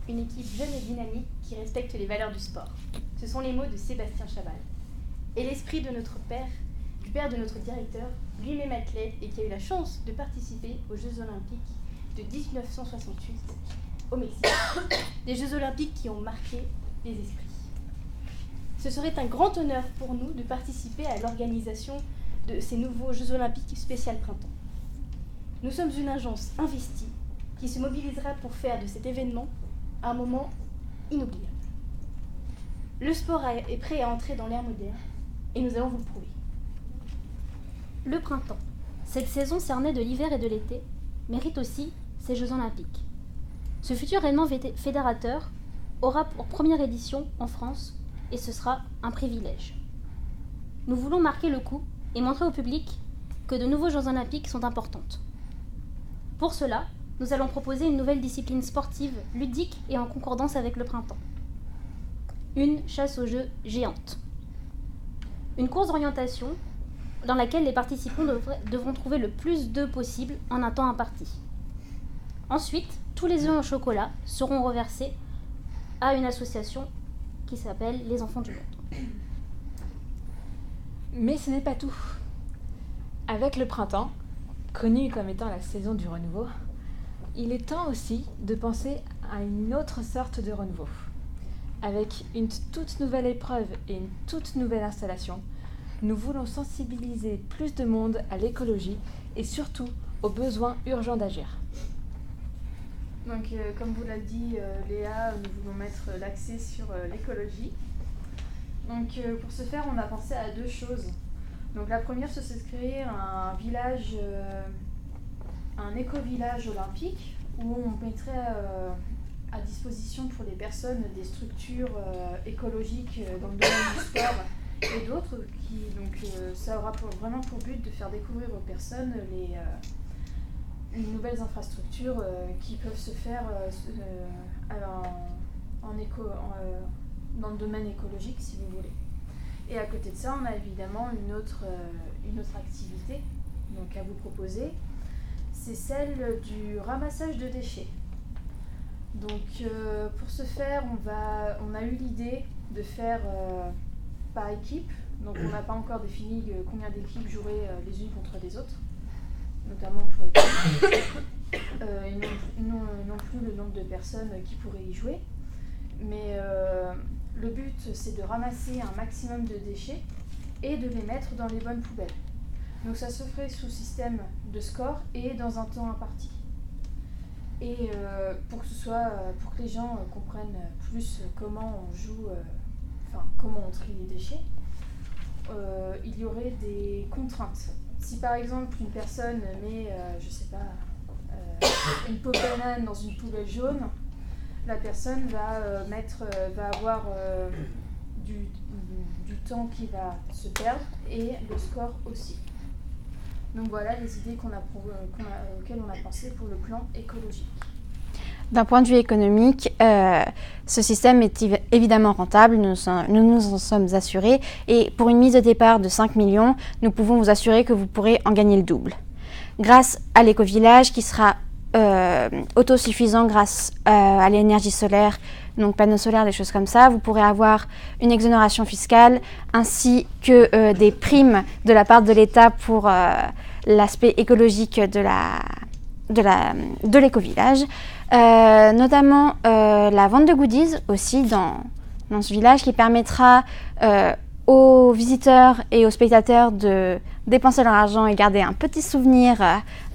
une équipe jeune et dynamique qui respecte les valeurs du sport. Ce sont les mots de Sébastien Chaval. Et l'esprit de notre père, du père de notre directeur, lui-même athlète et qui a eu la chance de participer aux Jeux Olympiques de 1968 au Mexique. Des Jeux Olympiques qui ont marqué les esprits. Ce serait un grand honneur pour nous de participer à l'organisation de ces nouveaux Jeux Olympiques spécial printemps. Nous sommes une agence investie qui se mobilisera pour faire de cet événement un moment inoubliable. Le sport est prêt à entrer dans l'ère moderne et nous allons vous le prouver. Le printemps, cette saison cernée de l'hiver et de l'été, mérite aussi ces Jeux Olympiques. Ce futur événement fédérateur aura pour première édition en France et ce sera un privilège. Nous voulons marquer le coup et montrer au public que de nouveaux Jeux Olympiques sont importantes. Pour cela, nous allons proposer une nouvelle discipline sportive, ludique et en concordance avec le printemps. Une chasse aux jeux géante. Une course d'orientation dans laquelle les participants devront trouver le plus d'œufs possible en un temps imparti. Ensuite, tous les œufs en chocolat seront reversés à une association qui s'appelle Les Enfants du Monde. Mais ce n'est pas tout. Avec le printemps, connu comme étant la saison du renouveau, il est temps aussi de penser à une autre sorte de renouveau. Avec une toute nouvelle épreuve et une toute nouvelle installation, nous voulons sensibiliser plus de monde à l'écologie et surtout aux besoins urgents d'agir. Donc, comme vous l'a dit Léa, nous voulons mettre l'accent sur l'écologie. Donc, pour ce faire, on a pensé à deux choses. Donc, la première, c'est de créer un village, un éco-village olympique, où on mettrait à disposition pour les personnes des structures écologiques dans le domaine du sport et d'autres. Ça aura vraiment pour but de faire découvrir aux personnes les nouvelles infrastructures qui peuvent se faire dans le domaine écologique, si vous voulez. Et à côté de ça, on a évidemment une autre activité donc, à vous proposer. C'est celle du ramassage de déchets. Donc pour ce faire, on a eu l'idée de faire par équipe. Donc on n'a pas encore défini combien d'équipes joueraient les unes contre les autres, notamment pour les filles. Et non plus le nombre de personnes qui pourraient y jouer. Mais le but, c'est de ramasser un maximum de déchets et de les mettre dans les bonnes poubelles. Donc ça se ferait sous système de score et dans un temps imparti. Et pour que les gens comprennent plus comment on joue, comment on trie les déchets, il y aurait des contraintes. Si par exemple une personne met, une peau de banane dans une poubelle jaune, la personne va avoir du temps qui va se perdre et le score aussi. Donc voilà les idées auxquelles on a pensé pour le plan écologique. D'un point de vue économique, ce système est évidemment rentable, nous nous en sommes assurés. Et pour une mise de départ de 5 millions, nous pouvons vous assurer que vous pourrez en gagner le double. Grâce à l'éco-village qui sera autosuffisant grâce à l'énergie solaire, donc panneaux solaires, des choses comme ça, vous pourrez avoir une exonération fiscale ainsi que des primes de la part de l'État pour l'aspect écologique de l'éco-village. Notamment la vente de goodies aussi dans ce village qui permettra aux visiteurs et aux spectateurs de dépenser leur argent et garder un petit souvenir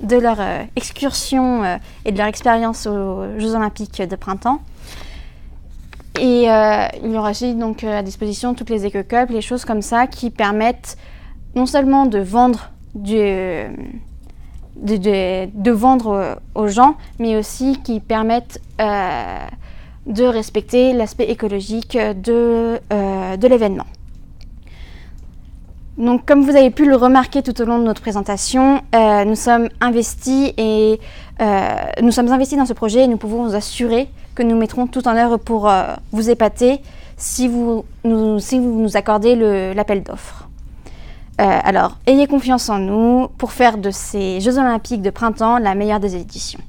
de leur excursion et de leur expérience aux Jeux Olympiques de printemps. Et il y aura aussi donc à disposition toutes les éco-cups, les choses comme ça qui permettent non seulement de vendre de vendre aux gens, mais aussi qui permettent de respecter l'aspect écologique de l'événement. Donc, comme vous avez pu le remarquer tout au long de notre présentation, nous sommes investis dans ce projet et nous pouvons vous assurer que nous mettrons tout en œuvre pour vous épater si vous nous accordez l'appel d'offres. Alors, ayez confiance en nous pour faire de ces Jeux Olympiques de printemps la meilleure des éditions.